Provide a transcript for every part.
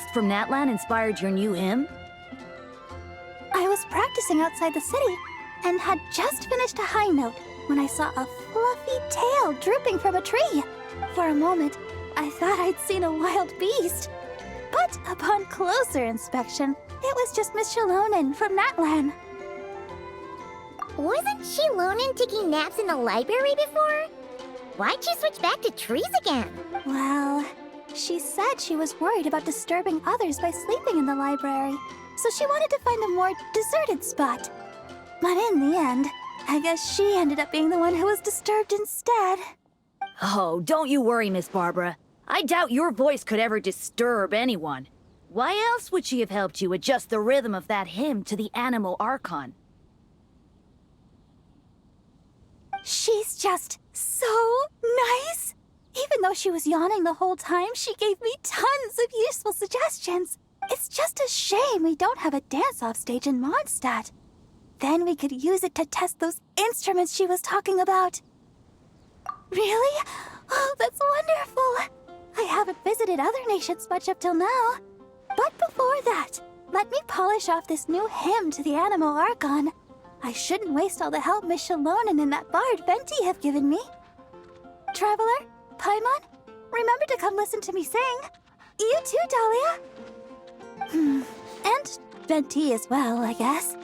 dust from Natlan inspired your new hymn? I was practicing outside the city and had just finished a high note when I saw a fluffy tail drooping from a tree. For a moment, I thought I'd seen a wild beast. But upon closer inspection, it was just Miss Shalonen from Natlan. Wasn't Shalonen taking naps in the library before? Why'd you switch back to trees again? Well, she said she was worried about disturbing others by sleeping in the library, so she wanted to find a more deserted spot. But in the end, I guess she ended up being the one who was disturbed instead. Oh, don't you worry, Miss Barbara. I doubt your voice could ever disturb anyone. Why else would she have helped you adjust the rhythm of that hymn to the animal archon? She's just so nice. Even though she was yawning the whole time, she gave me tons of useful suggestions. It's just a shame we don't have a dance-off stage in Mondstadt. Then we could use it to test those instruments she was talking about. Really? Oh, that's wonderful. I haven't visited other nations much up till now. But before that, let me polish off this new hymn to the Animal Archon. I shouldn't waste all the help Miss Shalonen and that bard Venti have given me. Traveler, Paimon, remember to come listen to me sing. You too, Dahlia. And Venti as well, I guess.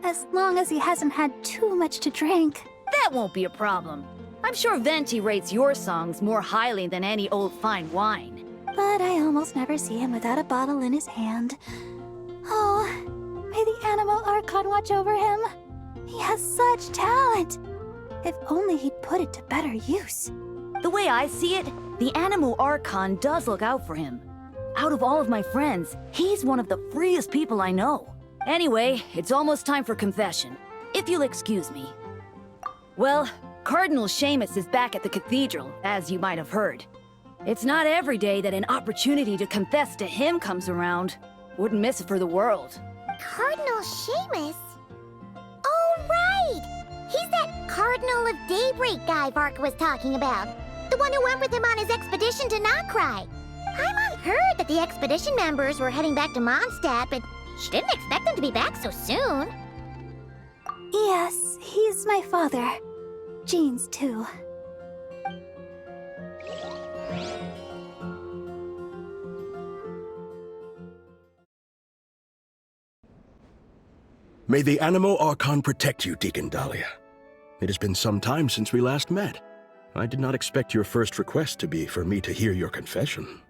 As long as he hasn't had too much to drink. That won't be a problem. I'm sure Venti rates your songs more highly than any old fine wine. But I almost never see him without a bottle in his hand. Oh, may the Animal Archon watch over him. He has such talent. If only he'd put it to better use. The way I see it, the Animal Archon does look out for him. Out of all of my friends, he's one of the freest people I know. Anyway, it's almost time for confession, if you'll excuse me. Well, Cardinal Seamus is back at the cathedral, as you might have heard. It's not every day that an opportunity to confess to him comes around. Wouldn't miss it for the world. Cardinal Seamus? Oh, right! He's that Cardinal of Daybreak guy Varka was talking about. The one who went with him on his expedition to Notcry. Paimon heard that the expedition members were heading back to Mondstadt, but she didn't expect them to be back so soon. Yes, he's my father. Jean's too. May the Animo Archon protect you, Deacon Dahlia. It has been some time since we last met. I did not expect your first request to be for me to hear your confession.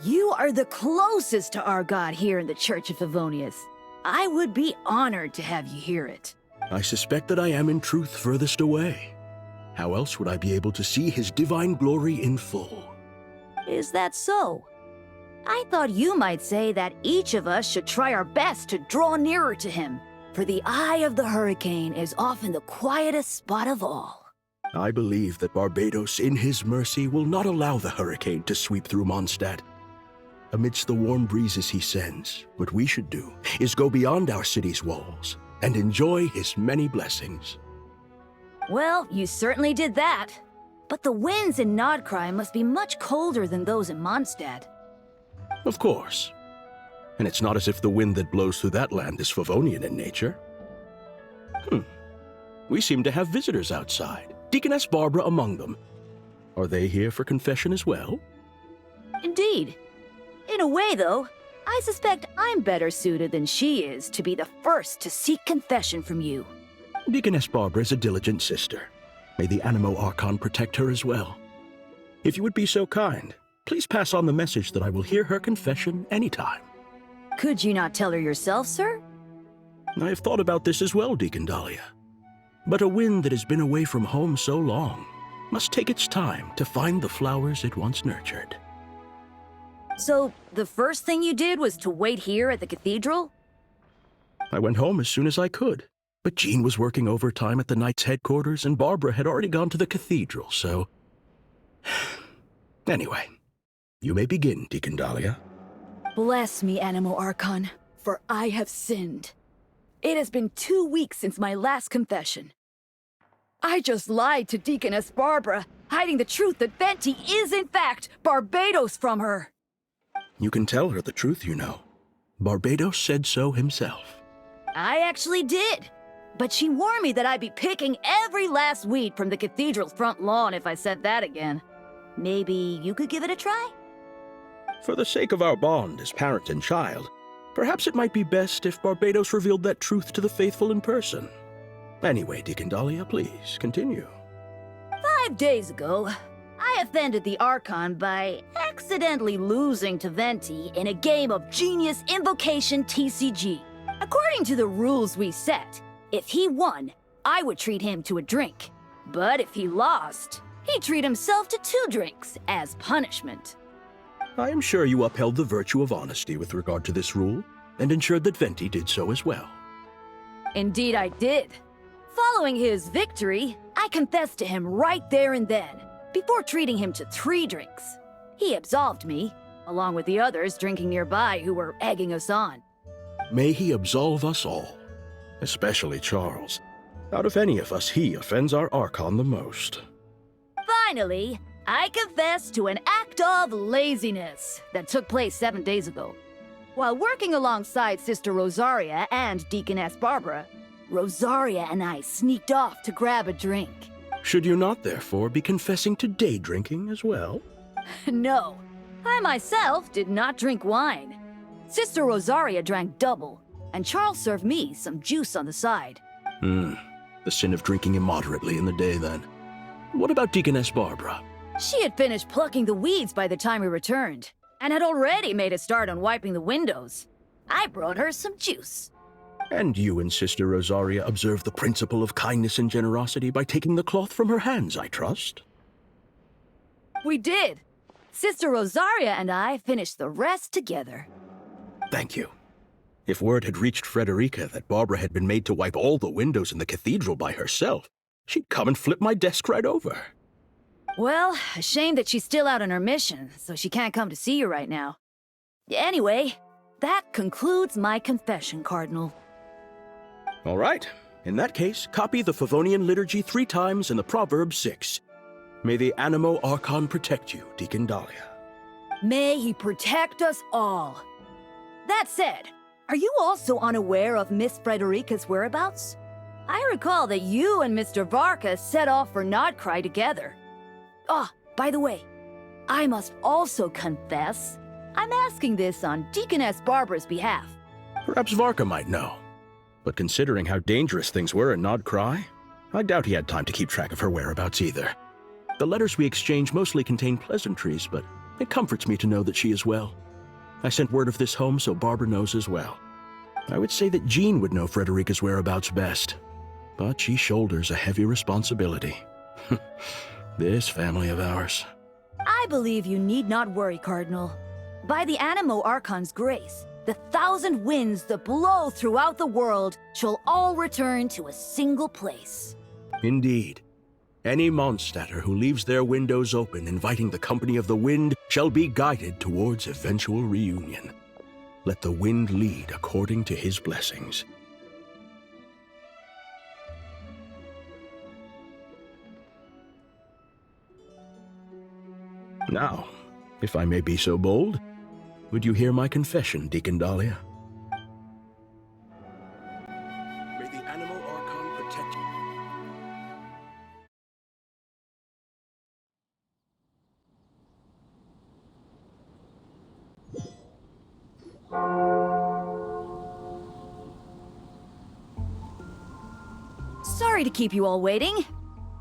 You are the closest to our god here in the Church of Favonius. I would be honored to have you hear it. I suspect that I am in truth furthest away. How else would I be able to see his divine glory in full? Is that so? I thought you might say that each of us should try our best to draw nearer to him, for the eye of the hurricane is often the quietest spot of all. I believe that Barbados, in his mercy, will not allow the hurricane to sweep through Mondstadt. Amidst the warm breezes he sends, what we should do is go beyond our city's walls and enjoy his many blessings. Well, you certainly did that. But the winds in Nodcry must be much colder than those in Mondstadt. Of course. And it's not as if the wind that blows through that land is Favonian in nature. We seem to have visitors outside, Deaconess Barbara among them. Are they here for confession as well? Indeed. In a way, though, I suspect I'm better suited than she is to be the first to seek confession from you. Deaconess Barbara is a diligent sister. May the Animo Archon protect her as well. If you would be so kind, please pass on the message that I will hear her confession anytime. Could you not tell her yourself, sir? I have thought about this as well, Deacon Dahlia. But a wind that has been away from home so long must take its time to find the flowers it once nurtured. So, the first thing you did was to wait here at the cathedral? I went home as soon as I could, but Jean was working overtime at the Knight's headquarters and Barbara had already gone to the cathedral, so... Anyway, you may begin, Deacon Dahlia. Bless me, Animo Archon, for I have sinned. It has been 2 weeks since my last confession. I just lied to Deaconess Barbara, hiding the truth that Venti is in fact Barbados from her. You can tell her the truth, you know. Barbados said so himself. I actually did. But she warned me that I'd be picking every last weed from the cathedral's front lawn if I said that again. Maybe you could give it a try? For the sake of our bond as parent and child, perhaps it might be best if Barbados revealed that truth to the faithful in person. Anyway, Deacon Dahlia, please continue. 5 days ago, I offended the Archon by accidentally losing to Venti in a game of Genius Invocation TCG. According to the rules we set, if he won, I would treat him to a drink. But if he lost, he'd treat himself to 2 drinks as punishment. I am sure you upheld the virtue of honesty with regard to this rule, and ensured that Venti did so as well. Indeed I did. Following his victory, I confessed to him right there and then, before treating him to 3 drinks. He absolved me, along with the others drinking nearby who were egging us on. May he absolve us all, especially Charles. Out of any of us, he offends our Archon the most. Finally, I confessed to an act of laziness that took place 7 days ago. While working alongside Sister Rosaria and Deaconess Barbara, Rosaria and I sneaked off to grab a drink. Should you not, therefore, be confessing to day drinking as well? No, I myself did not drink wine. Sister Rosaria drank double, and Charles served me some juice on the side. The sin of drinking immoderately in the day, then. What about Deaconess Barbara? She had finished plucking the weeds by the time we returned, and had already made a start on wiping the windows. I brought her some juice. And you and Sister Rosaria observe the principle of kindness and generosity by taking the cloth from her hands, I trust? We did. Sister Rosaria and I finished the rest together. Thank you. If word had reached Frederica that Barbara had been made to wipe all the windows in the cathedral by herself, she'd come and flip my desk right over. Well, a shame that she's still out on her mission, so she can't come to see you right now. Anyway, that concludes my confession, Cardinal. All right. In that case, copy the Favonian liturgy 3 times and the proverb 6. May the Animo Archon protect you, Deacon Dahlia. May he protect us all. That said, are you also unaware of Miss Frederica's whereabouts? I recall that you and Mr. Varka set off for Nodcry together. Ah, by the way, I must also confess, I'm asking this on Deaconess Barbara's behalf. Perhaps Varka might know. But considering how dangerous things were in Nodcry, I doubt he had time to keep track of her whereabouts either. The letters we exchange mostly contain pleasantries, but it comforts me to know that she is well. I sent word of this home so Barbara knows as well. I would say that Jean would know Frederica's whereabouts best, but she shoulders a heavy responsibility. This family of ours. I believe you need not worry, Cardinal. By the Animo Archon's grace, the 1,000 winds that blow throughout the world shall all return to a single place. Indeed. Any Mondstadter who leaves their windows open inviting the company of the wind shall be guided towards eventual reunion. Let the wind lead according to his blessings. Now, if I may be so bold, would you hear my confession, Deacon Dahlia? May the Animo Archon protect you. Sorry to keep you all waiting.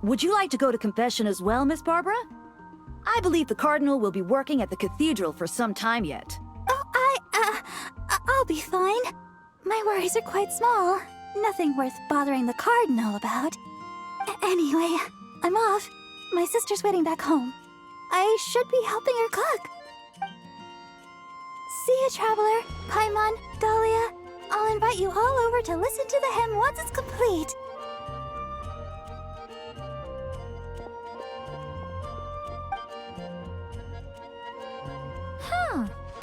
Would you like to go to confession as well, Miss Barbara? I believe the Cardinal will be working at the cathedral for some time yet. Oh, I'll be fine. My worries are quite small. Nothing worth bothering the Cardinal about. Anyway, I'm off. My sister's waiting back home. I should be helping her cook. See you, Traveler, Paimon, Dahlia. I'll invite you all over to listen to the hymn once it's complete.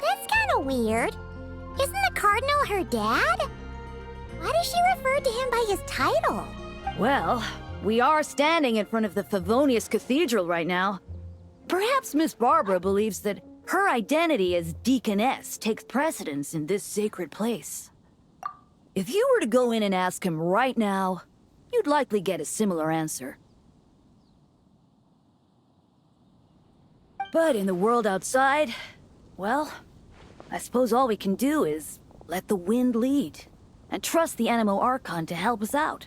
That's kind of weird. Isn't the Cardinal her dad? Why does she refer to him by his title? Well, we are standing in front of the Favonius Cathedral right now. Perhaps Miss Barbara believes that Her identity as Deaconess takes precedence in this sacred place. If you were to go in and ask him right now, you'd likely get a similar answer. But in the world outside, well, I suppose all we can do is let the wind lead and trust the Anemo Archon to help us out.